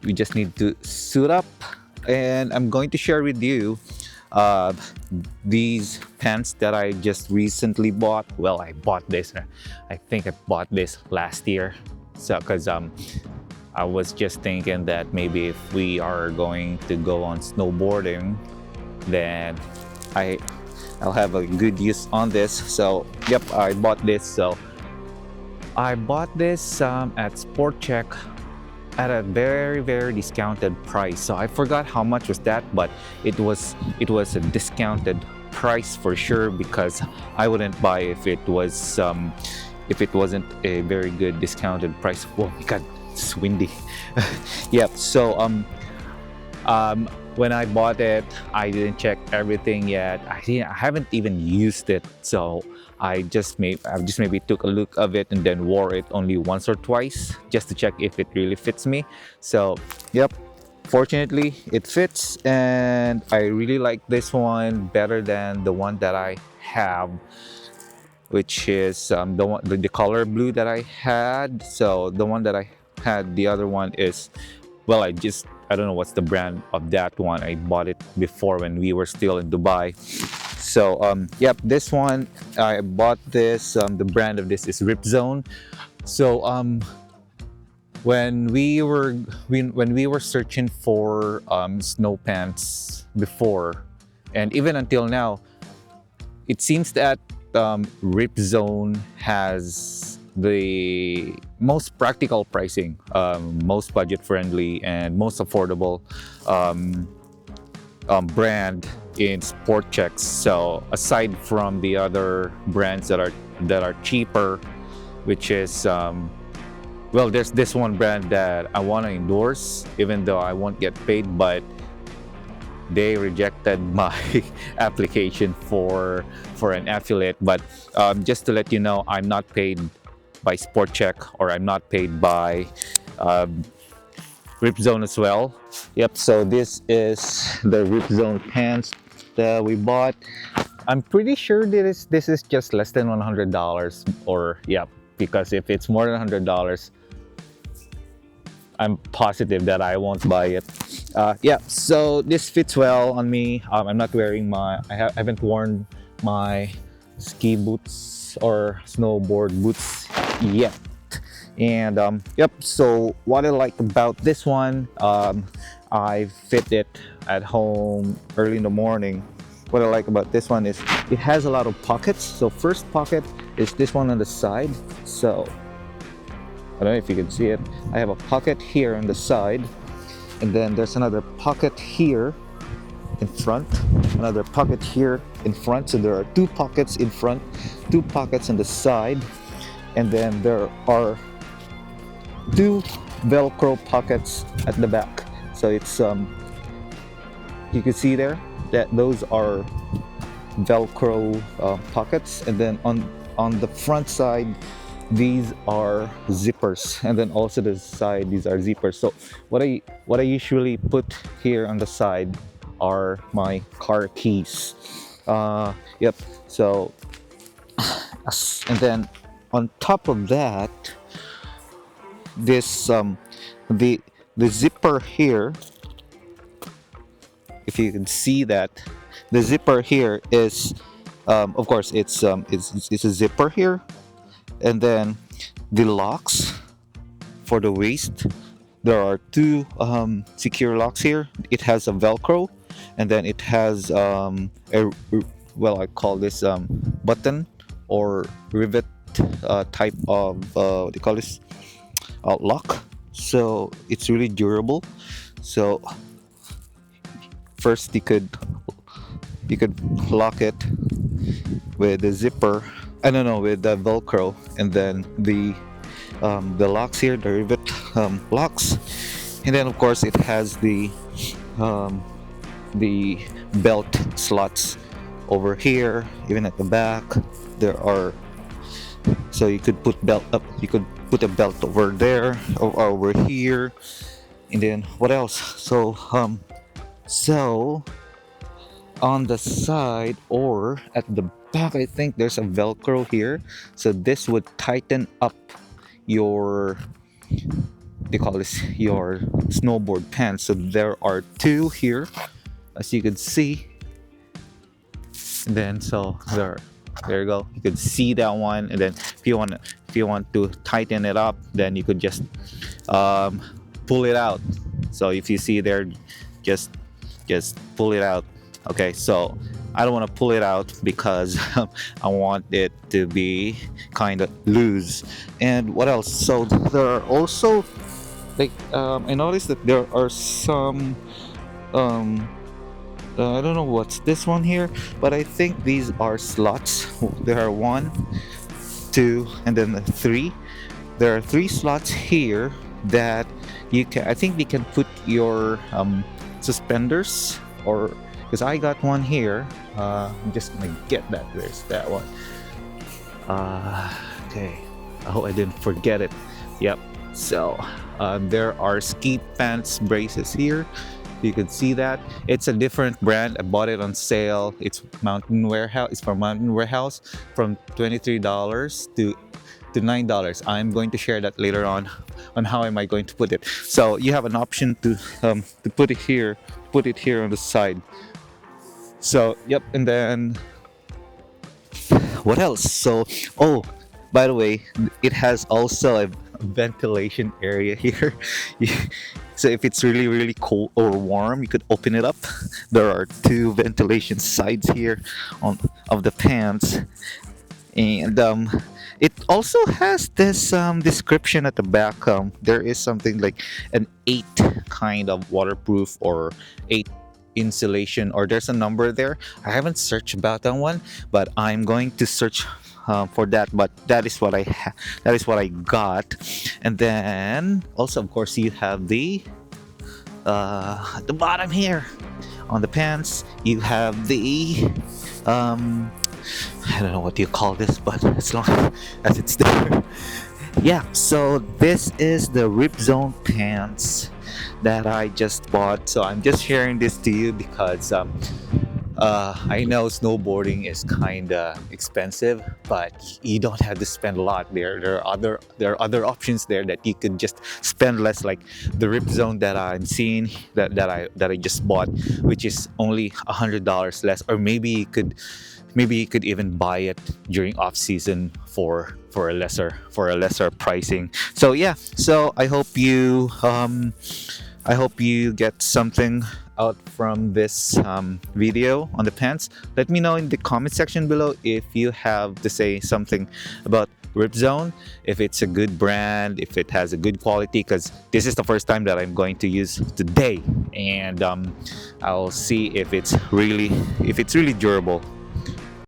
we just need to suit up, and I'm going to share with you uh, these pants that I just recently bought. Well, I bought this. I think I bought this last year. So, because I was just thinking that maybe if we are going to go on snowboarding, then I I'll have a good use on this. So, yep, I bought this. So, I bought this at Sport Check at a very discounted price. So I forgot how much was that, but it was a discounted price for sure, because I wouldn't buy if it wasn't a very good discounted price. Whoa, it got it's windy. Yep. So when I bought it, I didn't check everything yet. I haven't even used it. So I just maybe took a look of it and then wore it only once or twice just to check if it really fits me. So, yep. Fortunately, it fits, and I really like this one better than the one that I have, which is the color blue that I had. So the one that I had, the other one is, well, I don't know what's the brand of that one. I bought it before when we were still in Dubai. So yep, this one I bought this. The brand of this is Ripzone. So when we were searching for snow pants before, and even until now, it seems that Ripzone has the most practical pricing, most budget friendly, and most affordable brand in sport checks. So aside from the other brands that are cheaper, which is well, there's this one brand that I want to endorse, even though I won't get paid, but they rejected my application for an affiliate. But just to let you know, I'm not paid by Sport Check, or I'm not paid by Ripzone as well. Yep. So this is the Ripzone pants that we bought. I'm pretty sure this is just less than $100, or yeah, because if it's more than $100, I'm positive that I won't buy it. Yeah, so this fits well on me. I'm not wearing I haven't worn my ski boots or snowboard boots yet. And yep, so what I like about this one, I fit it at home early in the morning. What I like about this one is it has a lot of pockets. So first pocket is this one on the side. So I don't know if you can see it. I have a pocket here on the side, and then there's another pocket here in front, another pocket here in front. So there are two pockets in front, two pockets on the side, and then there are two Velcro pockets at the back. So it's you can see there that those are Velcro pockets, and then on the front side, these are zippers, and then also the side, these are zippers. So what I usually put here on the side are my car keys. Yep. So and then on top of that, this the zipper here, if you can see that, the zipper here is of course it's a zipper here, and then the locks for the waist, there are two secure locks here. It has a Velcro, and then it has well, I call this button or rivet type of what do you call this, lock. So it's really durable. So first you could lock it with the zipper, I don't know, with the Velcro, and then the locks here, the rivet locks, and then of course it has the belt slots over here, even at the back. There are, so you could put belt up, you could put a belt over there or over here, and then what else? So on the side or at the back, I think there's a Velcro here. So this would tighten up your they call this, your snowboard pants. So there are two here, as you can see. And then so there you go. You could see that one, and then if you want to tighten it up, then you could just um, pull it out. So if you see there, just pull it out. Okay, so I don't want to pull it out because I want it to be kind of loose. And what else? So there are also, like, I noticed that there are some um, I don't know what's this one here, but I think these are slots. There are one, two, and then three. There are three slots here that you can. I think you can put your suspenders, or because I got one here. I'm just gonna get that. There's that one. Okay. I hope I didn't forget it. Yep. So there are ski pants braces here. You can see that it's a different brand. I bought it on sale. It's Mountain Warehouse. It's from Mountain Warehouse, from $23 to $9. I'm going to share that later on how am I going to put it. So you have an option to put it here on the side. So yep. And then what else? So, oh, by the way, it has also a ventilation area here. So if it's really cold or warm, you could open it up. There are two ventilation sides here on of the pants, and it also has this description at the back. There is something like an 8 kind of waterproof, or 8 insulation, or there's a number there. I haven't searched about that one, but I'm going to search for that. But that is what that is what I got. And then also, of course, you have the at the bottom here on the pants, you have the I don't know what you call this, but as long as it's there. Yeah, so this is the Ripzone pants that I just bought. So I'm just sharing this to you because I know snowboarding is kind of expensive, but you don't have to spend a lot. There are other options there that you could just spend less, like the Ripzone that I'm seeing, that I just bought, which is only $100 less. Or maybe you could even buy it during off season for a lesser pricing. So yeah, so I hope you get something out from this video on the pants. Let me know in the comment section below if you have to say something about Ripzone, if it's a good brand, if it has a good quality, because this is the first time that I'm going to use today, and I'll see if it's really durable.